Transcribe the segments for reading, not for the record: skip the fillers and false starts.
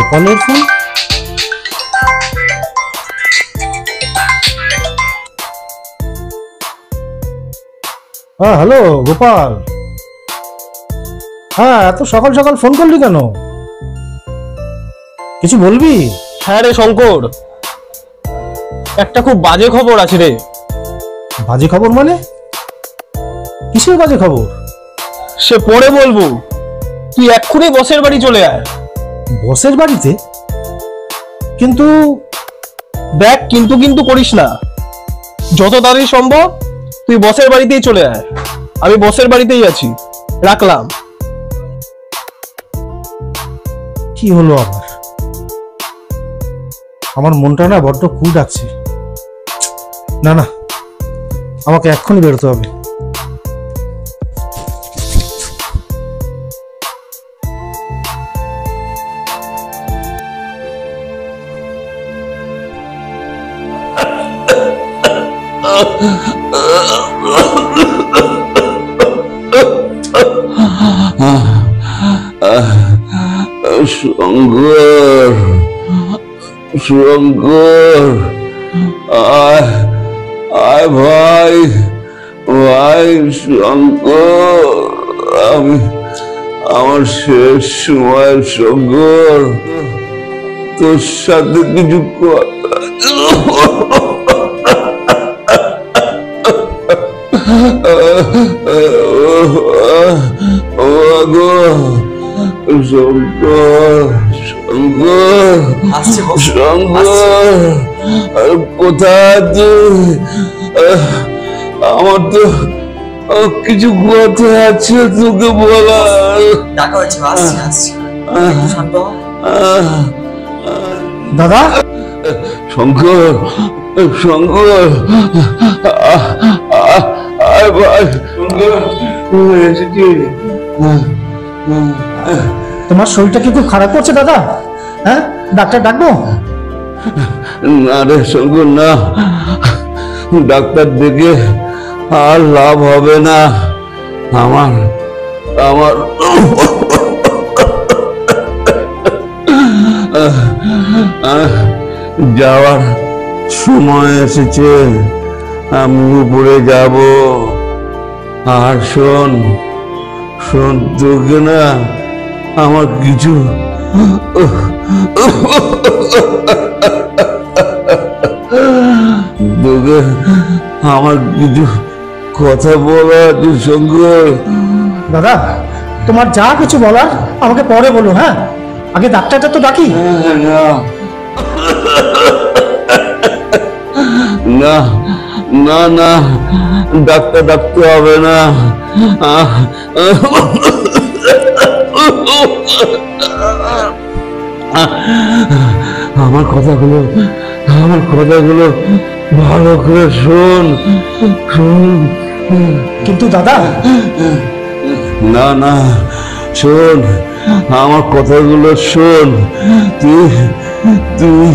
গোপালের ফোন। হ্যাঁ হ্যালো গোপাল। হ্যাঁ এত সকাল সকাল ফোন করলি কেন? কিছু বলবি? হ্যাঁ রে শঙ্কর, একটা খুব বাজে খবর আছে রে। বাজে খবর মানে? কিসের বাজে খবর? সে পরে বলবো, তুই এক্ষুনি বসের বাড়ি চলে আয়। বসের বাড়িতে? কিন্তু দেখ, কিন্তু কিন্তু করিস না। যত তাড়াতাড়ি সম্ভব তুই বসের বাড়িতেই চলে আয়। আমি বসের বাড়িতেই আছি, রাখলাম। কি হলো আবার? আমার মনটা না বড্ড কু ডাকছে। না না, আমাকে এক্ষুনি বেরোতে হবে। শঙ্কর, শঙ্কর, আয় আয় ভাই, ভাই শঙ্কর, আমি আমার শেষ সময় শঙ্কর, তোর সাথে কিছু কথা। শঙ্কর, শঙ্কর, শঙ্কর, কোথায় তুই? আমার তো কিছু কথা আছে তোকে বলার। দাদা, শঙ্কর, শঙ্কর, আয় ভাই, শঙ্কর এসেছি। তোমার শরীরটা কি খুব খারাপ করছে দাদা? হ্যাঁ, ডাক্তার ডাকবো? না রে শঙ্কর, না, ডাক্তার দেখে আর লাভ হবে না। আমার আমার যাওয়ার সময় এসেছে। আমি উপরে যাব। আর শোন, শোন, তোকে না আমার কিছু তোকে আমার কিছু কথা বলা আছে শঙ্কর। দাদা, তোমার যা কিছু বলার আমাকে পরে বলো। হ্যাঁ, আগে ডাক্তারটা তো ডাকি। না না না, ডাক্তার ডাকতে হবে না। আমার কথাগুলো ভালো করে শোন, শোন। কিন্তু দাদা, না না, শোন, আমার কথাগুলো শোন। তুই তুই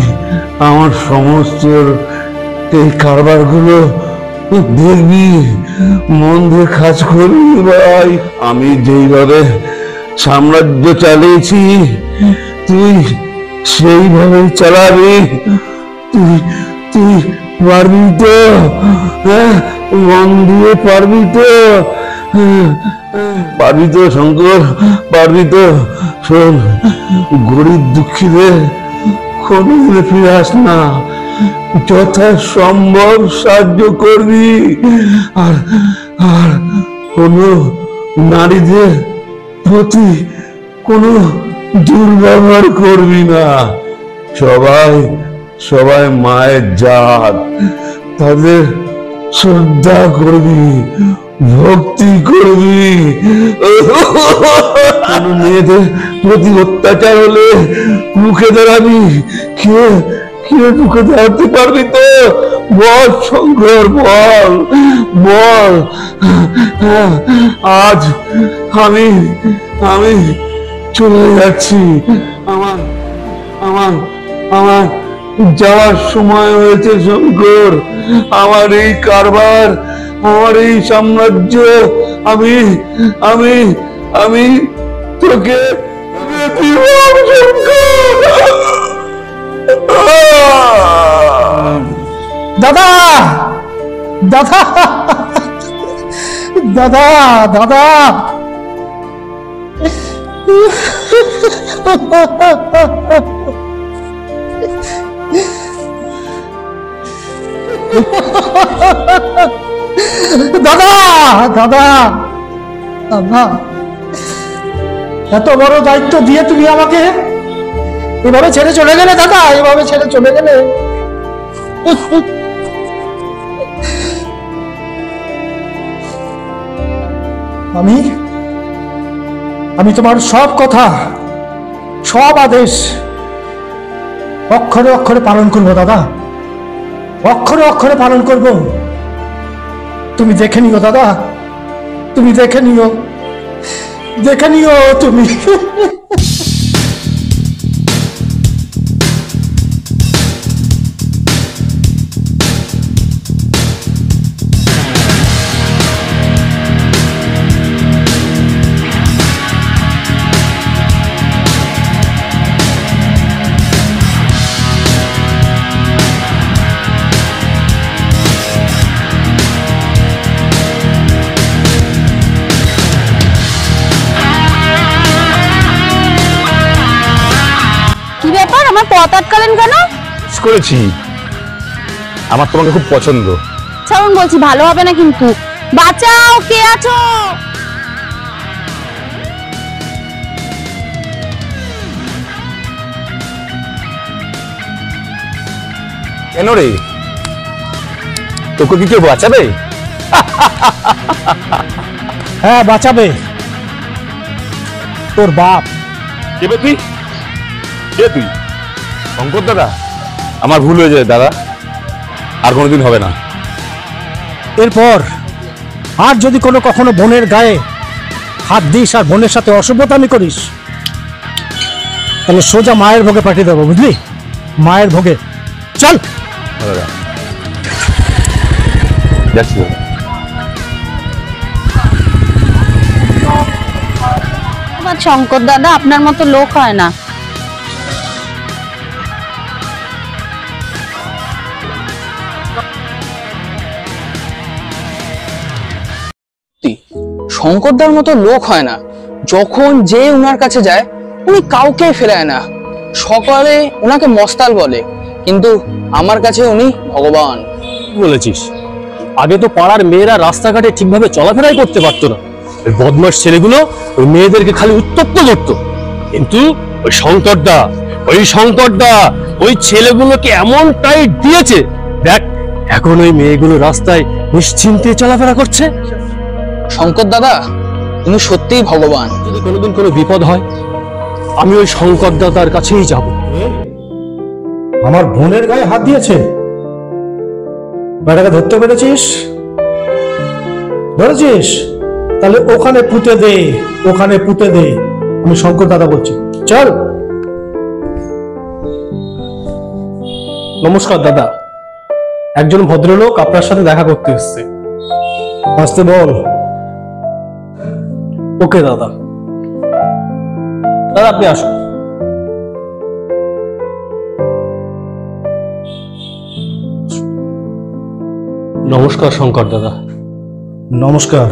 আমার সমস্ত এই কারবারগুলো দেখবি, মন দিয়ে কাজ করবি ভাই। আমি যেইভাবে সাম্রাজ্য চালিয়েছি তুই সেইভাবে চালাবি। তুই তুই পারবি তো? হ্যাঁ, মন দিয়ে পারবি তো? পারবি তো শঙ্কর, পারবি তো? শোন, গরিব দুঃখীদের কোনোদিন ফিরে আস না, যথাসম্ভব সাহায্য করবি। আর আর কোনো নারীদের প্রতি কোনো দুর্ব্যবহার করবি না। সবাই সবাই মায়ের জাত, তাদের শ্রদ্ধা করবি, ভক্তি করবি। কোন মেয়েদের প্রতি অত্যাচার হলে মুখে দাঁড়াবি। কে মুখে দাঁড়াতে পারবি তো? বল শঙ্কর, বল বল। আজ আমি আমি চলে যাচ্ছি। আমার আমার আমার যাওয়ার সময় হয়েছে শঙ্কর। আমার এই কারবার, আমার এই সাম্রাজ্য আমি আমি আমি তোকে দাদা দাদা দাদা দাদা দাদা দাদা দাদা, এত বড় দায়িত্ব দিয়ে তুমি আমাকে এভাবে ছেড়ে চলে গেলে দাদা, এভাবে ছেড়ে চলে গেলে। আমি আমি তোমার সব কথা, সব আদেশ অক্ষরে অক্ষরে পালন করবো দাদা, অক্ষরে অক্ষরে পালন করব। তুমি দেখে নিও দাদা, তুমি দেখে নিও, দেখে নিও তুমি। আমার পথ আটকালেন কেন? করেছি, আমার তোমাকে খুব পছন্দ। শ্রাবণ বলছি, ভালো হবে না কিন্তু। বাঁচাও, কে আছো? কেন রে, তোকে কি কেউ বাঁচাবে? হ্যাঁ বাঁচাবে, তোর বাপ। কেবে তুই? কে তুই? শঙ্কর দাদা, আমার ভুল হয়ে যায় দাদা, আর কোনোদিন হবে না। এরপর আর যদি কখনো বোনের গায়ে হাত দিস আর বোনের সাথে অসভ্যতামি করিস, তাহলে সোজা মায়ের ভোগে পাঠিয়ে দেবো, বুঝলি? মায়ের ভোগে। চল দাদা যাচ্ছি। আমার শঙ্কর দাদা আপনার মতো লোক হয় না। শঙ্করদার মতো লোক হয় না, যখন যে উনার কাছে যায় উনি কাউকে ফেরায় না। সকালে উনাকে মস্তাল বলে, কিন্তু আমার কাছে উনি ভগবান। বলেছিস, আগে তো পাড়ার মেয়েরা রাস্তাঘাটে ঠিকভাবে চলাফেরাই করতে পারতো না। ওই বদমাস ছেলেগুলো ওই মেয়েদেরকে খালি উত্তপ্ত করত, কিন্তু ওই শঙ্করদা ওই ছেলেগুলোকে এমন টাইট দিয়েছে, দেখ এখন ওই মেয়েগুলো রাস্তায় নিশ্চিন্তে চলাফেরা করছে। শঙ্কর দাদা উনি সত্যিই ভগবান। যদি কোনোদিন কোনো বিপদ হয়, আমি ওই শঙ্কর দাদার কাছেই যাব। আমার বোনের গায়ে হাত দিয়েছে, বেটাকে ধরতে পেরেছিস? ধরেছিস? তাহলে ওখানে পুঁতে দে, ওখানে পুঁতে দে। আমি শঙ্কর দাদা বলছি, চল। নমস্কার দাদা, একজন ভদ্রলোক আপনার সাথে দেখা করতে এসেছে। আসতে বল। ওকে দাদা, দাদা আপনি আসুন। নমস্কার শঙ্কর দাদা। নমস্কার।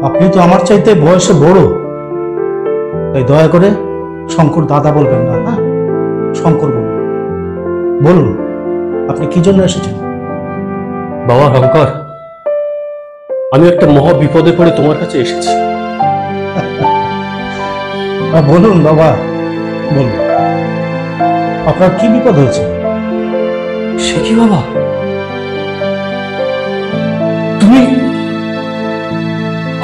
আপনি তো আমার চাইতে বয়সে বড়, তাই দয়া করে শঙ্কর দাদা বলবেন না, হ্যাঁ শঙ্কর বলুন। বলুন আপনি কি জন্য এসেছেন? বাবা শঙ্কর, আমি একটা মহা বিপদে পড়ে তোমার কাছে এসেছি। বলুন বাবা, বলুন আপনার কি বিপদ হয়েছে? সে কি বাবা, তুমি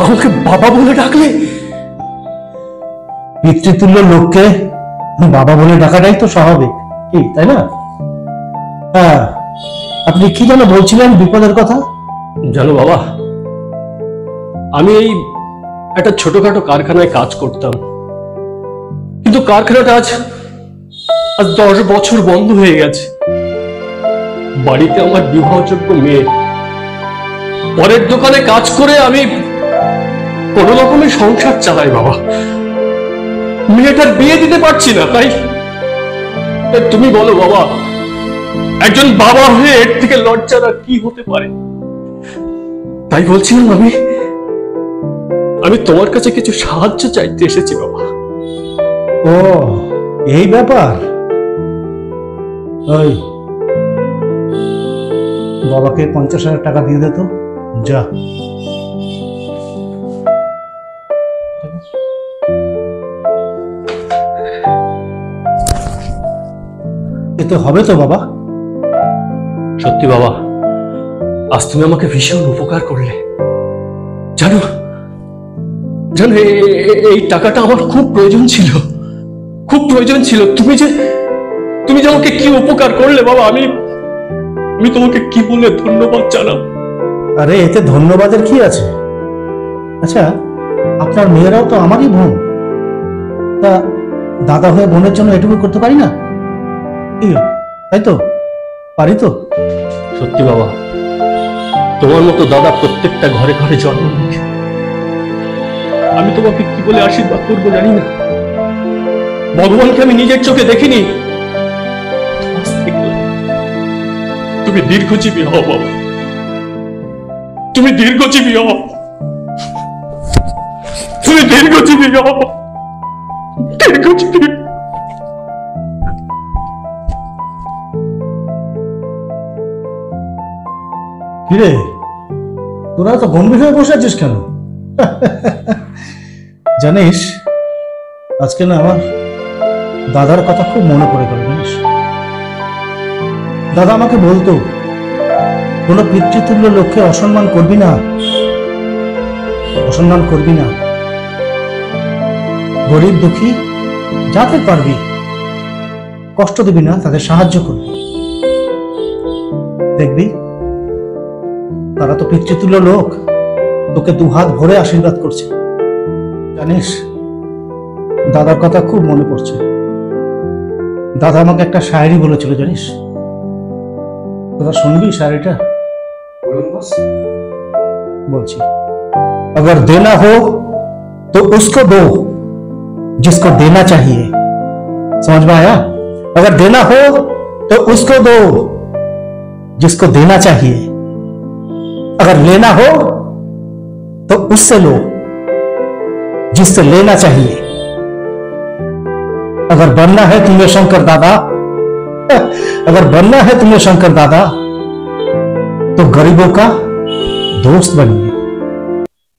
আমাকে বাবা বলে ডাকলে? পিতৃতুল্য লোককে বাবা বলে ডাকাটাই তো স্বাভাবিক, কি তাই না? হ্যাঁ, আপনি কি যেন বলছিলেন বিপদের কথা? জানো বাবা, আমি এই একটা ছোটখাটো কারখানায় কাজ করতাম, কিন্তু কারখানাটা আজ 10 বছর বন্ধ হয়ে গেছে। বাড়িতে আমার বিবাহযোগ্য মেয়ে, পরের দোকানে কাজ করে আমি কোনো রকমের সংসার চালাই বাবা। মেয়েটার বিয়ে দিতে পারছি না, তাই তুমি বলো বাবা, একজন বাবা হয়ে এর থেকে লজ্জার আর কি হতে পারে? তাই বলছিলাম আমি তোমার কাছে কিছু সাহায্য চাইতে এসেছি বাবা। ও এই ব্যাপার। ওই বাবাকে 50,000 টাকা দিয়ে দে তো, যা। এতে হবে তো বাবা? সত্যি বাবা, আজ তুমি আমাকে ভীষণ উপকার করলে। জানো জানো এই টাকাটা আমার খুব প্রয়োজন ছিল, খুব প্রয়োজন ছিল। তুমি যে আমাকে কি উপকার করলে বাবা, আমি তোমাকে কি বলে ধন্যবাদ জানাবো? আরে এতে ধন্যবাদের কি আছে? আচ্ছা, আপনার মেয়েরাও তো আমারই বোন, তা দাদা হয়ে বোনের জন্য এটুকু করতে পারি না? কি, তাই তো? পারি তো? সত্যি বাবা, তোমার মতো দাদা প্রত্যেকটা ঘরে ঘরে জন্ম নিয়েছে। আমি তোমাকে কি বলে আশীর্বাদ করবো জানি না। ভগবানকে আমি নিজের চোখে দেখিনি। আজ থেকে তুমি দীর্ঘজীবী হও বাবা, তুমি দীর্ঘজীবী হও, তুমি দীর্ঘজীবী হও, দীর্ঘজীবী। কিরে, তোরা তো গম্ভীর হয়ে বসে আছিস কেন? জানিস, আজকে না আমার দাদার কথা খুব মনে পড়ে গেল। জানিস, দাদা আমাকে বলতো কোনো পিতৃতুল্য লোককে অসম্মান করবি না, অসম্মান করবি না। গরিব দুঃখী যাতে পারবি কষ্ট দিবি না, তাদের সাহায্য করবি। দেখবি তারা তো পিতৃতুল্য লোক, তোকে দুহাত ভরে আশীর্বাদ করছে। জানিস, দাদার কথা খুব মনে পড়ছে। দাদা আমাকে একটা শায়রি বলেছিল, জানিস? তোরা শুনবি শায়রিটা? বলছি, अगर देना हो तो उसको दो जिसको देना चाहिए। समझ में आया? अगर देना हो तो उसको दो जिसको देना चाहिए, अगर लेना हो तो उससे लो जिससे लेना चाहिए। अगर बनना है तुम्हें शंकर दादा, अगर बनना है तुम्हें शंकर दादा, तो गरीबों का दोस्त बनिए।